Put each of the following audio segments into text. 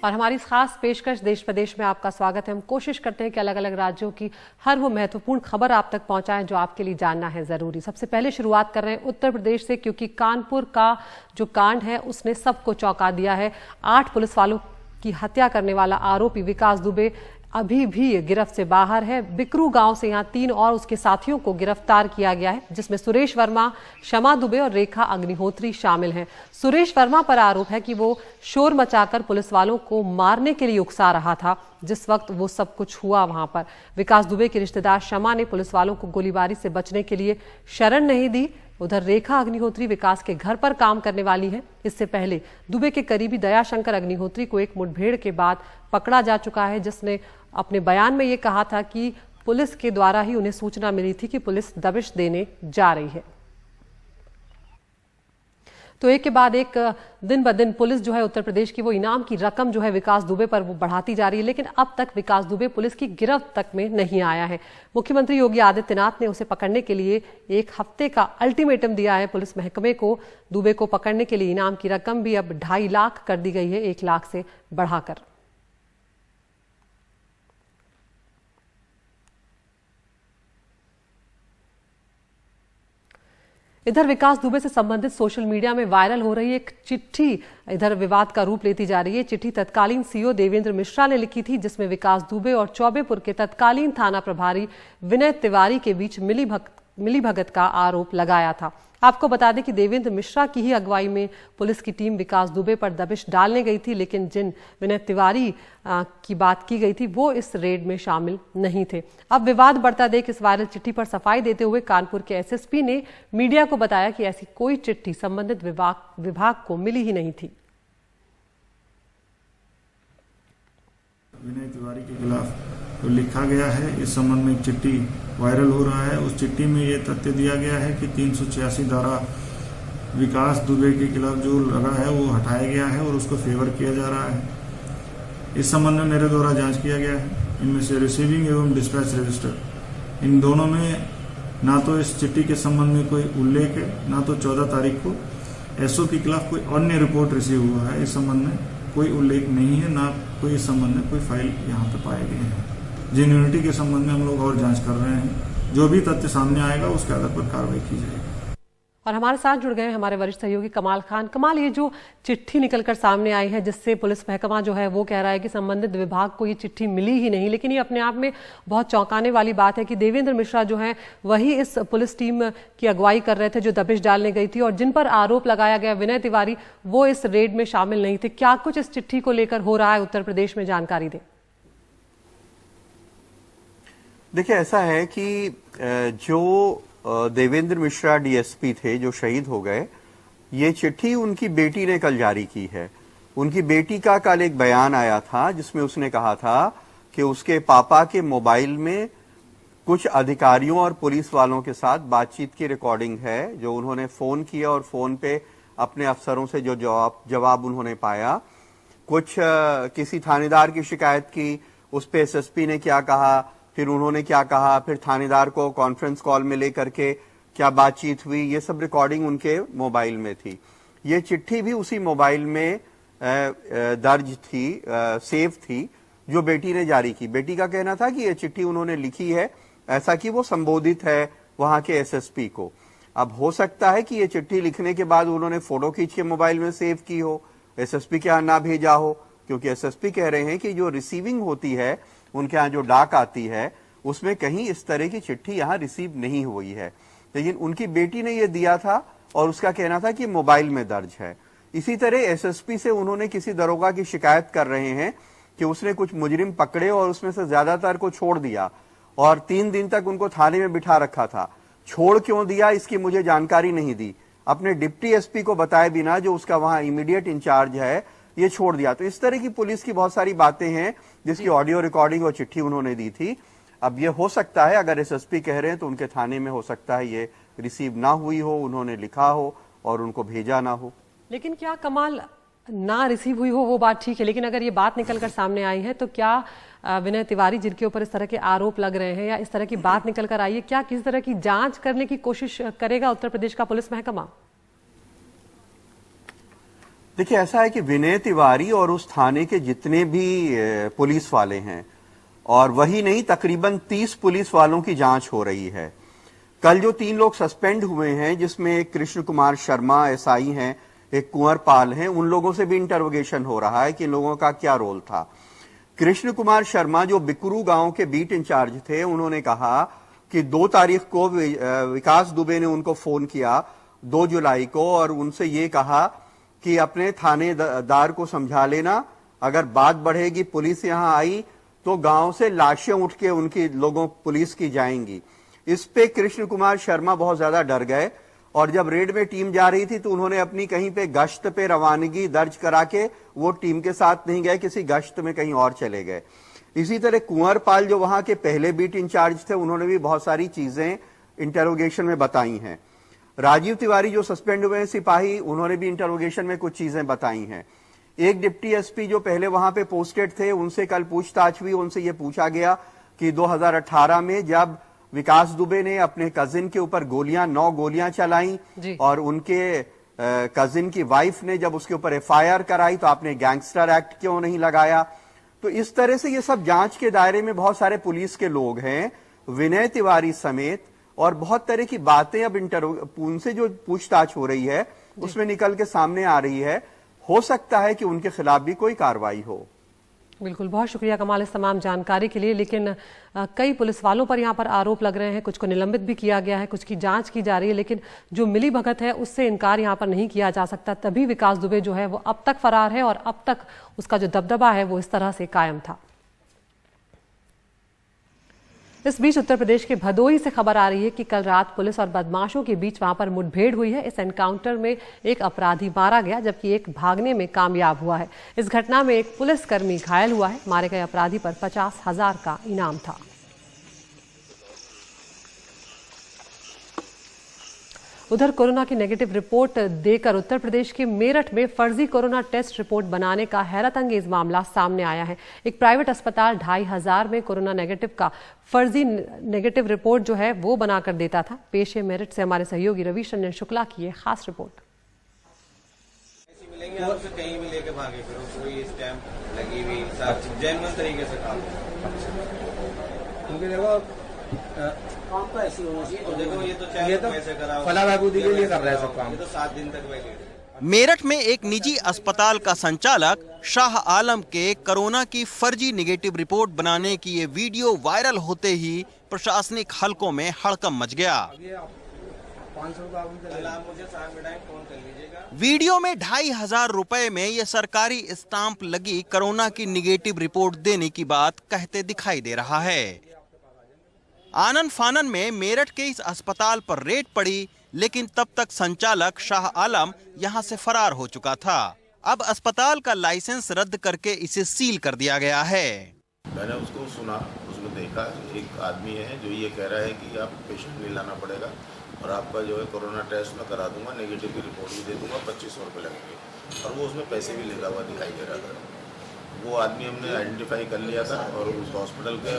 और हमारी इस खास पेशकश देश प्रदेश में आपका स्वागत है। हम कोशिश करते हैं कि अलग अलग राज्यों की हर वो महत्वपूर्ण खबर आप तक पहुंचाएं जो आपके लिए जानना है जरूरी। सबसे पहले शुरुआत कर रहे हैं उत्तर प्रदेश से, क्योंकि कानपुर का जो कांड है उसने सबको चौंका दिया है। 8 पुलिस वालों की हत्या करने वाला आरोपी विकास दुबे अभी भी गिरफ्त से बाहर है। बिकरू गांव से यहां 3 और उसके साथियों को गिरफ्तार किया गया है, जिसमें सुरेश वर्मा, क्षमा दुबे और रेखा अग्निहोत्री शामिल हैं। सुरेश वर्मा पर आरोप है कि वो शोर मचाकर पुलिस वालों को मारने के लिए उकसा रहा था जिस वक्त वो सब कुछ हुआ वहां पर। विकास दुबे के रिश्तेदार क्षमा ने पुलिस वालों को गोलीबारी से बचने के लिए शरण नहीं दी। उधर रेखा अग्निहोत्री विकास के घर पर काम करने वाली है। इससे पहले दुबे के करीबी दयाशंकर अग्निहोत्री को एक मुठभेड़ के बाद पकड़ा जा चुका है, जिसने अपने बयान में ये कहा था कि पुलिस के द्वारा ही उन्हें सूचना मिली थी कि पुलिस दबिश देने जा रही है। तो एक के बाद एक दिन ब दिन पुलिस जो है उत्तर प्रदेश की वो इनाम की रकम जो है विकास दुबे पर वो बढ़ाती जा रही है, लेकिन अब तक विकास दुबे पुलिस की गिरफ्त तक में नहीं आया है। मुख्यमंत्री योगी आदित्यनाथ ने उसे पकड़ने के लिए 1 हफ्ते का अल्टीमेटम दिया है पुलिस महकमे को। दुबे को पकड़ने के लिए इनाम की रकम भी अब 2.5 लाख कर दी गई है, 1 लाख से बढ़ाकर। इधर विकास दुबे से संबंधित सोशल मीडिया में वायरल हो रही एक चिट्ठी इधर विवाद का रूप लेती जा रही है। चिट्ठी तत्कालीन सीओ देवेंद्र मिश्रा ने लिखी थी, जिसमें विकास दुबे और चौबेपुर के तत्कालीन थाना प्रभारी विनय तिवारी के बीच मिलीभगत का आरोप लगाया था। आपको बता दें कि देवेंद्र मिश्रा की ही अगुवाई में पुलिस की टीम विकास दुबे पर दबिश डालने गई थी, लेकिन जिन विनय तिवारी की बात की गई थी वो इस रेड में शामिल नहीं थे। अब विवाद बढ़ता देख इस वायरल चिट्ठी पर सफाई देते हुए कानपुर के एसएसपी ने मीडिया को बताया कि ऐसी कोई चिट्ठी संबंधित विभाग को मिली ही नहीं थी। विनय तिवारी के खिलाफ तो लिखा गया है, इस संबंध में एक चिट्ठी वायरल हो रहा है। उस चिट्ठी में ये तथ्य दिया गया है कि 386 धारा विकास दुबे के खिलाफ जो लगा है वो हटाया गया है और उसको फेवर किया जा रहा है। इस संबंध में मेरे द्वारा जांच किया गया है। इनमें से रिसीविंग एवं डिस्पैच रजिस्टर, इन दोनों में ना तो इस चिट्ठी के संबंध में कोई उल्लेख है, ना तो 14 तारीख को एसओ के खिलाफ कोई अन्य रिपोर्ट रिसीव हुआ है। इस संबंध में कोई उल्लेख नहीं है, ना कोई इस संबंध में कोई फाइल यहाँ पे पाए गए हैं। जेन्युइनिटी के संबंध में हम लोग और जांच कर रहे हैं। जो भी तथ्य सामने आएगा उसके आधार पर कार्रवाई की जाएगी। और हमारे साथ जुड़ गए हमारे वरिष्ठ सहयोगी कमाल खान। कमाल, ये जो चिट्ठी निकलकर सामने आई है जिससे पुलिस महकमा जो है वो कह रहा है कि संबंधित विभाग को ये चिट्ठी मिली ही नहीं, लेकिन ये अपने आप में बहुत चौंकाने वाली बात है कि देवेंद्र मिश्रा जो है वही इस पुलिस टीम की अगुवाई कर रहे थे जो दबिश डालने गई थी, और जिन पर आरोप लगाया गया विनय तिवारी वो इस रेड में शामिल नहीं थे। क्या कुछ इस चिट्ठी को लेकर हो रहा है उत्तर प्रदेश में, जानकारी दें। देखिए, ऐसा है कि जो देवेंद्र मिश्रा डीएसपी थे जो शहीद हो गए, ये चिट्ठी उनकी बेटी ने कल जारी की है। उनकी बेटी का कल एक बयान आया था जिसमें उसने कहा था कि उसके पापा के मोबाइल में कुछ अधिकारियों और पुलिस वालों के साथ बातचीत की रिकॉर्डिंग है, जो उन्होंने फोन किया और फोन पे अपने अफसरों से जो जवाब उन्होंने पाया। कुछ किसी थानेदार की शिकायत की, उस पे एसएसपी ने क्या कहा, फिर उन्होंने क्या कहा, फिर थानेदार को कॉन्फ्रेंस कॉल में लेकर के क्या बातचीत हुई, ये सब रिकॉर्डिंग उनके मोबाइल में थी। ये चिट्ठी भी उसी मोबाइल में दर्ज थी, सेव थी, जो बेटी ने जारी की। बेटी का कहना था कि ये चिट्ठी उन्होंने लिखी है ऐसा कि वो संबोधित है वहां के एसएसपी को। अब हो सकता है कि ये चिट्ठी लिखने के बाद उन्होंने फोटो खींच के मोबाइल में सेव की हो, एसएसपी के यहाँ ना भेजा हो, क्योंकि एसएसपी कह रहे हैं कि जो रिसीविंग होती है उनके यहाँ जो डाक आती है उसमें कहीं इस तरह की चिट्ठी यहाँ रिसीव नहीं हुई है, लेकिन उनकी बेटी ने ये दिया था और उसका कहना था कि मोबाइल में दर्ज है। इसी तरह एसएसपी से उन्होंने किसी दरोगा की शिकायत कर रहे हैं कि उसने कुछ मुजरिम पकड़े और उसमें से ज्यादातर को छोड़ दिया और 3 दिन तक उनको थाने में बिठा रखा था। छोड़ क्यों दिया इसकी मुझे जानकारी नहीं दी, अपने डिप्टी एसपी को बताए बिना, जो उसका वहां इमीडिएट इंचार्ज है, ये छोड़ दिया। तो इस तरह की पुलिस की बहुत सारी बातें हैं जिसकी ऑडियो रिकॉर्डिंग और चिट्ठी उन्होंने दी थी। अब ये हो सकता है, अगर एसएसपी कह रहे हैं तो उनके थाने में हो सकता है ये रिसीव ना हुई हो, उन्होंने लिखा हो और उनको भेजा ना हो। लेकिन क्या कमाल, ना रिसीव हुई हो वो बात ठीक है, लेकिन अगर ये बात निकलकर सामने आई है तो क्या विनय तिवारी जिनके ऊपर इस तरह के आरोप लग रहे हैं या इस तरह की बात निकल कर आई है, क्या किसी तरह की जांच करने की कोशिश करेगा उत्तर प्रदेश का पुलिस महकमा? देखिए, ऐसा है कि विनय तिवारी और उस थाने के जितने भी पुलिस वाले हैं, और वही नहीं, तकरीबन 30 पुलिस वालों की जांच हो रही है। कल जो 3 लोग सस्पेंड हुए हैं, जिसमें एक कृष्ण कुमार शर्मा एसआई हैं, एक कुंवर पाल हैं, उन लोगों से भी इंटरोगेशन हो रहा है कि इन लोगों का क्या रोल था। कृष्ण कुमार शर्मा जो बिकरू गांव के बीट इंचार्ज थे, उन्होंने कहा कि 2 तारीख को विकास दुबे ने उनको फोन किया 2 जुलाई को, और उनसे ये कहा कि अपने थानेदार को समझा लेना, अगर बात बढ़ेगी, पुलिस यहां आई तो गांव से लाशें उठ के उनकी लोगों पुलिस की जाएंगी। इस पे कृष्ण कुमार शर्मा बहुत ज्यादा डर गए, और जब रेड में टीम जा रही थी तो उन्होंने अपनी कहीं पे गश्त पे रवानगी दर्ज करा के वो टीम के साथ नहीं गए, किसी गश्त में कहीं और चले गए। इसी तरह कुंवर पाल जो वहां के पहले बीट इंचार्ज थे, उन्होंने भी बहुत सारी चीजें इंटरोगेशन में बताई हैं। राजीव तिवारी जो सस्पेंड हुए हैं सिपाही, उन्होंने भी इंटरोगेशन में कुछ चीजें बताई हैं। एक डिप्टी एसपी जो पहले वहां पे पोस्टेड थे, उनसे कल पूछताछ हुई, उनसे ये पूछा गया कि 2018 में जब विकास दुबे ने अपने कजिन के ऊपर 9 गोलियां चलाई और उनके कजिन की वाइफ ने जब उसके ऊपर एफआईआर कराई, तो आपने गैंगस्टर एक्ट क्यों नहीं लगाया। तो इस तरह से ये सब जांच के दायरे में बहुत सारे पुलिस के लोग हैं, विनय तिवारी समेत, और बहुत तरह की बातें अब उनसे जो पूछताछ हो रही है उसमें निकल के सामने आ रही है। हो सकता है कि उनके खिलाफ भी कोई कार्रवाई हो। बिल्कुल, बहुत शुक्रिया कमाल इस तमाम जानकारी के लिए। लेकिन कई पुलिस वालों पर यहाँ पर आरोप लग रहे हैं, कुछ को निलंबित भी किया गया है, कुछ की जांच की जा रही है, लेकिन जो मिली भगत है उससे इनकार यहाँ पर नहीं किया जा सकता। तभी विकास दुबे जो है वो अब तक फरार है, और अब तक उसका जो दबदबा है वो इस तरह से कायम था। इस बीच उत्तर प्रदेश के भदोही से खबर आ रही है कि कल रात पुलिस और बदमाशों के बीच वहां पर मुठभेड़ हुई है। इस एनकाउंटर में एक अपराधी मारा गया, जबकि एक भागने में कामयाब हुआ है। इस घटना में एक पुलिसकर्मी घायल हुआ है। मारे गए अपराधी पर 50,000 का इनाम था। उधर कोरोना की नेगेटिव रिपोर्ट देकर उत्तर प्रदेश के मेरठ में फर्जी कोरोना टेस्ट रिपोर्ट बनाने का हैरत अंगेज मामला सामने आया है। एक प्राइवेट अस्पताल 2,500 में कोरोना नेगेटिव का फर्जी नेगेटिव रिपोर्ट जो है वो बनाकर देता था। पेश है मेरठ से हमारे सहयोगी रवीश रंजन शुक्ला की ये खास रिपोर्ट। कहीं भी लेके भागे, फिर कोई स्टैम्प लगी हुई जेन्युइन तरीके से काम काम तो ऐसी होना चाहिए। तो देखो ये तो चाहे तो पैसे कराओ, फलाबहबूदी के लिए कर रहा है सब काम। ये तो 7 दिन तक वैलिड। मेरठ में एक निजी अस्पताल का संचालक शाह आलम के कोरोना की फर्जी निगेटिव रिपोर्ट बनाने की ये वीडियो वायरल होते ही प्रशासनिक हलकों में हड़कंप मच गया। वीडियो में 2,500 रुपए में ये सरकारी स्टाम्प लगी कोरोना की निगेटिव रिपोर्ट देने की बात कहते दिखाई दे रहा है। आनन फानन में मेरठ के इस अस्पताल पर रेड पड़ी, लेकिन तब तक संचालक शाह आलम यहां से फरार हो चुका था। अब अस्पताल का लाइसेंस रद्द करके इसे सील कर दिया गया है। मैंने उसको सुना, उसमें देखा, एक आदमी है जो ये कह रहा है कि आप पेशेंट नहीं लाना पड़ेगा और आपका जो है कोरोना टेस्ट मैं करा दूंगा, नेगेटिव की रिपोर्ट भी दे दूंगा, 2500 रुपये लगेंगे, और वो उसमें पैसे भी लेता हुआ दिखाई दे रहा था। वो आदमी हमने आइडेंटिफाई कर लिया था और उस हॉस्पिटल का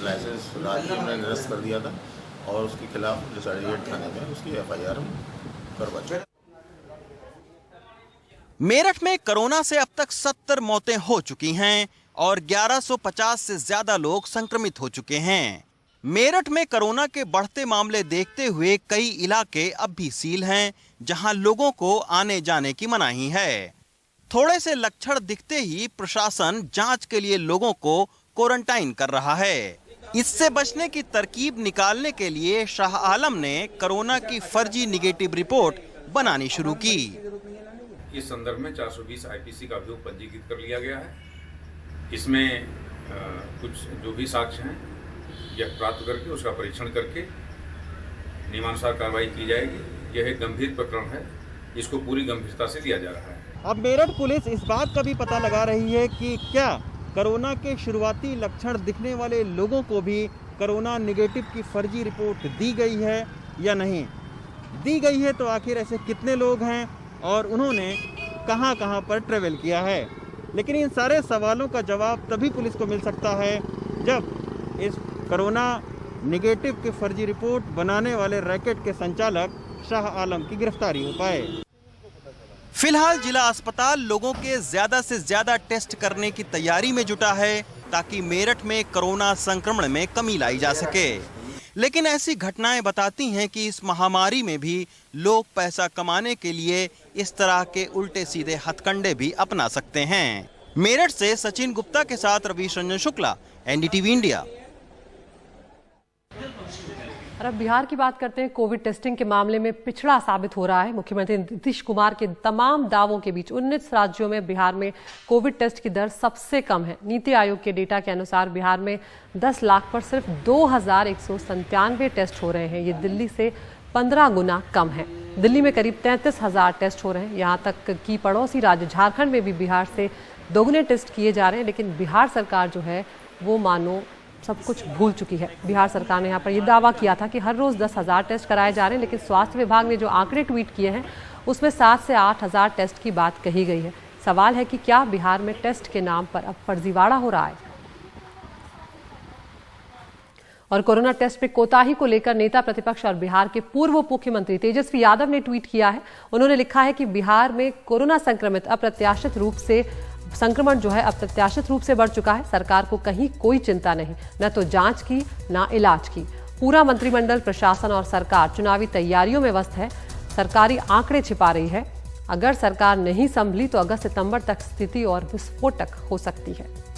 लाइसेंस रात हमने निरस्त कर दिया था, और उसके खिलाफ डिसाइडेड थाने में उसकी एफआईआर करवा दी। मेरठ में कोरोना से अब तक 70 मौतें हो चुकी हैं और 1150 से ज्यादा लोग संक्रमित हो चुके हैं। मेरठ में कोरोना के बढ़ते मामले देखते हुए कई इलाके अब भी सील हैं, जहां लोगों को आने जाने की मनाही है। थोड़े से लक्षण दिखते ही प्रशासन जांच के लिए लोगों को क्वारंटाइन कर रहा है। इससे बचने की तरकीब निकालने के लिए शाह आलम ने कोरोना की फर्जी निगेटिव रिपोर्ट बनानी शुरू की। इस संदर्भ में 420 आईपीसी का अभियोग पंजीकृत कर लिया गया है। इसमें कुछ जो भी साक्ष्य हैं यह प्राप्त करके उसका परीक्षण करके नियमानुसार कार्रवाई की जाएगी। यह एक गंभीर प्रकरण है, इसको पूरी गंभीरता से लिया जा रहा है। अब मेरठ पुलिस इस बात का भी पता लगा रही है कि क्या कोरोना के शुरुआती लक्षण दिखने वाले लोगों को भी कोरोना निगेटिव की फर्जी रिपोर्ट दी गई है या नहीं। दी गई है तो आखिर ऐसे कितने लोग हैं और उन्होंने कहां कहां पर ट्रेवल किया है। लेकिन इन सारे सवालों का जवाब तभी पुलिस को मिल सकता है जब इस कोरोना निगेटिव की फर्जी रिपोर्ट बनाने वाले रैकेट के संचालक शाह आलम की गिरफ्तारी हो पाए। फिलहाल जिला अस्पताल लोगों के ज्यादा से ज्यादा टेस्ट करने की तैयारी में जुटा है ताकि मेरठ में कोरोना संक्रमण में कमी लाई जा सके। लेकिन ऐसी घटनाएं बताती हैं कि इस महामारी में भी लोग पैसा कमाने के लिए इस तरह के उल्टे सीधे हथकंडे भी अपना सकते हैं। मेरठ से सचिन गुप्ता के साथ रवीश रंजन शुक्ला, एनडीटीवी इंडिया। और अब बिहार की बात करते हैं। कोविड टेस्टिंग के मामले में पिछड़ा साबित हो रहा है। मुख्यमंत्री नीतीश कुमार के तमाम दावों के बीच 19 राज्यों में बिहार में कोविड टेस्ट की दर सबसे कम है। नीति आयोग के डेटा के अनुसार बिहार में 10 लाख पर सिर्फ 2197 टेस्ट हो रहे हैं। ये दिल्ली से 15 गुना कम है। दिल्ली में करीब 33,000 टेस्ट हो रहे हैं। यहाँ तक कि पड़ोसी राज्य झारखंड में भी बिहार से दोगुने टेस्ट किए जा रहे हैं। लेकिन बिहार सरकार जो है वो मानो सब कुछ भूल चुकी है। बिहार सरकार ने यहाँ पर यह दावा किया था कि हर रोज 10,000 टेस्ट कराए जा रहे हैं, लेकिन स्वास्थ्य विभाग ने जो आंकड़े ट्वीट किए हैं उसमें 7 से 8,000 टेस्ट की बात कही गई है। सवाल है कि क्या बिहार में टेस्ट के नाम पर अब फर्जीवाड़ा हो रहा है? और कोरोना टेस्ट पे कोताही को लेकर नेता प्रतिपक्ष और बिहार के पूर्व मुख्यमंत्री तेजस्वी यादव ने ट्वीट किया है। उन्होंने लिखा है कि बिहार में कोरोना संक्रमण जो है अप्रत्याशित रूप से बढ़ चुका है। सरकार को कहीं कोई चिंता नहीं, न तो जांच की न इलाज की। पूरा मंत्रिमंडल, प्रशासन और सरकार चुनावी तैयारियों में व्यस्त है। सरकारी आंकड़े छिपा रही है। अगर सरकार नहीं संभली तो अगस्त सितंबर तक स्थिति और विस्फोटक हो सकती है।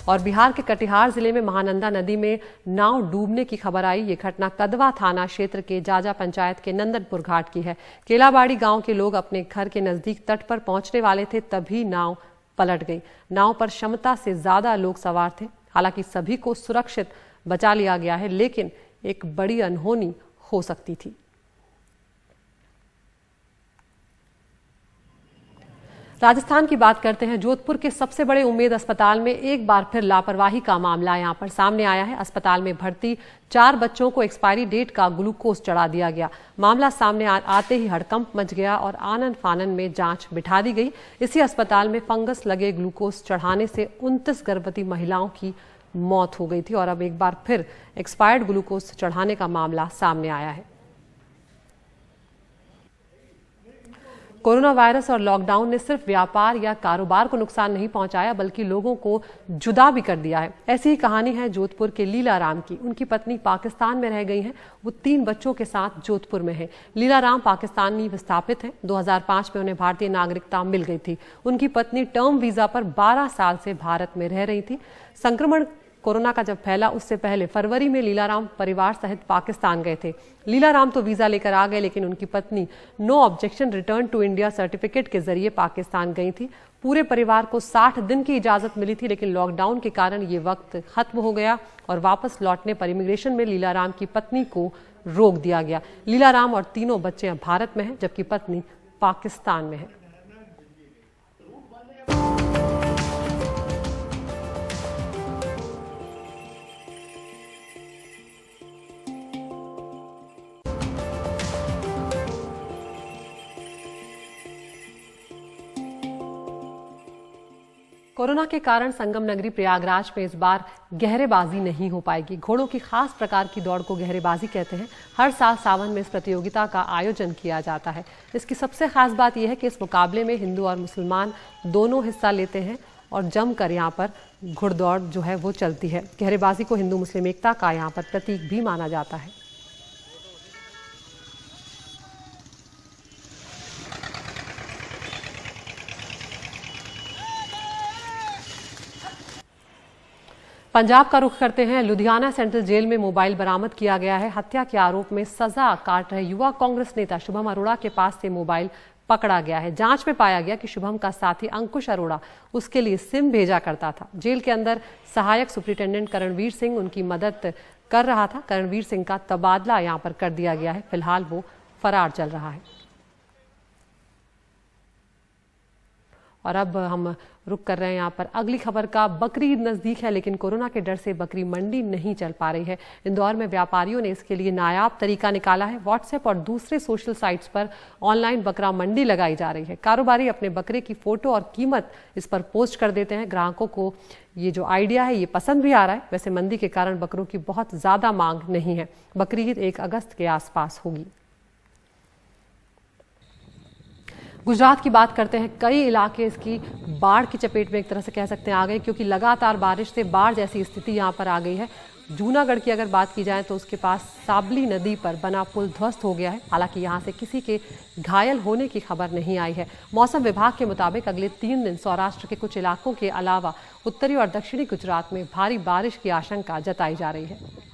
और बिहार के कटिहार जिले में महानंदा नदी में नाव डूबने की खबर आई। ये घटना कदवा थाना क्षेत्र के जाजा पंचायत के नंदनपुर घाट की है। केलाबाड़ी गांव के लोग अपने घर के नजदीक तट पर पहुंचने वाले थे, तभी नाव पलट गई। नाव पर क्षमता से ज्यादा लोग सवार थे। हालांकि सभी को सुरक्षित बचा लिया गया है, लेकिन एक बड़ी अनहोनी हो सकती थी। राजस्थान की बात करते हैं। जोधपुर के सबसे बड़े उम्मेद अस्पताल में एक बार फिर लापरवाही का मामला यहां पर सामने आया है। अस्पताल में भर्ती 4 बच्चों को एक्सपायरी डेट का ग्लूकोज चढ़ा दिया गया। मामला सामने आते ही हड़कंप मच गया और आनन फानन में जांच बिठा दी गई। इसी अस्पताल में फंगस लगे ग्लूकोज चढ़ाने से 29 गर्भवती महिलाओं की मौत हो गई थी। और अब एक बार फिर एक्सपायर्ड ग्लूकोज चढ़ाने का मामला सामने आया है। कोरोना वायरस और लॉकडाउन ने सिर्फ व्यापार या कारोबार को नुकसान नहीं पहुंचाया, बल्कि लोगों को जुदा भी कर दिया है। ऐसी ही कहानी है जोधपुर के लीलाराम की। उनकी पत्नी पाकिस्तान में रह गई हैं। वो 3 बच्चों के साथ जोधपुर में है। लीलाराम पाकिस्तानी विस्थापित हैं। 2005 में उन्हें भारतीय नागरिकता मिल गई थी। उनकी पत्नी टर्म वीजा पर 12 साल से भारत में रह रही थी। संक्रमण कोरोना का जब फैला उससे पहले फरवरी में लीलाराम परिवार सहित पाकिस्तान गए थे। लीलाराम तो वीजा लेकर आ गए, लेकिन उनकी पत्नी no objection return to India certificate के जरिए पाकिस्तान गई थी। पूरे परिवार को 60 दिन की इजाजत मिली थी, लेकिन लॉकडाउन के कारण ये वक्त खत्म हो गया और वापस लौटने पर इमिग्रेशन में लीलाराम की पत्नी को रोक दिया गया। लीलाराम और तीनों बच्चे अब भारत में हैं, जबकि पत्नी पाकिस्तान में है। कोरोना के कारण संगम नगरी प्रयागराज में इस बार गहरेबाजी नहीं हो पाएगी। घोड़ों की खास प्रकार की दौड़ को गहरेबाजी कहते हैं। हर साल सावन में इस प्रतियोगिता का आयोजन किया जाता है। इसकी सबसे खास बात यह है कि इस मुकाबले में हिंदू और मुसलमान दोनों हिस्सा लेते हैं और जमकर यहाँ पर घुड़दौड़ जो है वो चलती है। गहरेबाजी को हिंदू मुस्लिम एकता का यहाँ पर प्रतीक भी माना जाता है। पंजाब का रुख करते हैं। लुधियाना सेंट्रल जेल में मोबाइल बरामद किया गया है। हत्या के आरोप में सजा काट रहे युवा कांग्रेस नेता शुभम अरोड़ा के पास से मोबाइल पकड़ा गया है। जांच में पाया गया कि शुभम का साथी अंकुश अरोड़ा उसके लिए सिम भेजा करता था। जेल के अंदर सहायक सुप्रिंटेंडेंट करणवीर सिंह उनकी मदद कर रहा था। करणवीर सिंह का तबादला यहां पर कर दिया गया है। फिलहाल वो फरार चल रहा है। और अब हम रुक कर रहे हैं यहाँ पर अगली खबर का। बकरी ईद नजदीक है, लेकिन कोरोना के डर से बकरी मंडी नहीं चल पा रही है। इंदौर में व्यापारियों ने इसके लिए नायाब तरीका निकाला है। व्हाट्सएप और दूसरे सोशल साइट्स पर ऑनलाइन बकरा मंडी लगाई जा रही है। कारोबारी अपने बकरे की फोटो और कीमत इस पर पोस्ट कर देते हैं। ग्राहकों को ये जो आइडिया है ये पसंद भी आ रहा है। वैसे मंदी के कारण बकरों की बहुत ज्यादा मांग नहीं है। बकरी ईद 1 अगस्त के आसपास होगी। गुजरात की बात करते हैं। कई इलाके इसकी बाढ़ की चपेट में एक तरह से कह सकते हैं आ गए, क्योंकि लगातार बारिश से बाढ़ जैसी स्थिति यहां पर आ गई है। जूनागढ़ की अगर बात की जाए तो उसके पास साबली नदी पर बना पुल ध्वस्त हो गया है। हालांकि यहां से किसी के घायल होने की खबर नहीं आई है। मौसम विभाग के मुताबिक अगले 3 दिन सौराष्ट्र के कुछ इलाकों के अलावा उत्तरी और दक्षिणी गुजरात में भारी बारिश की आशंका जताई जा रही है।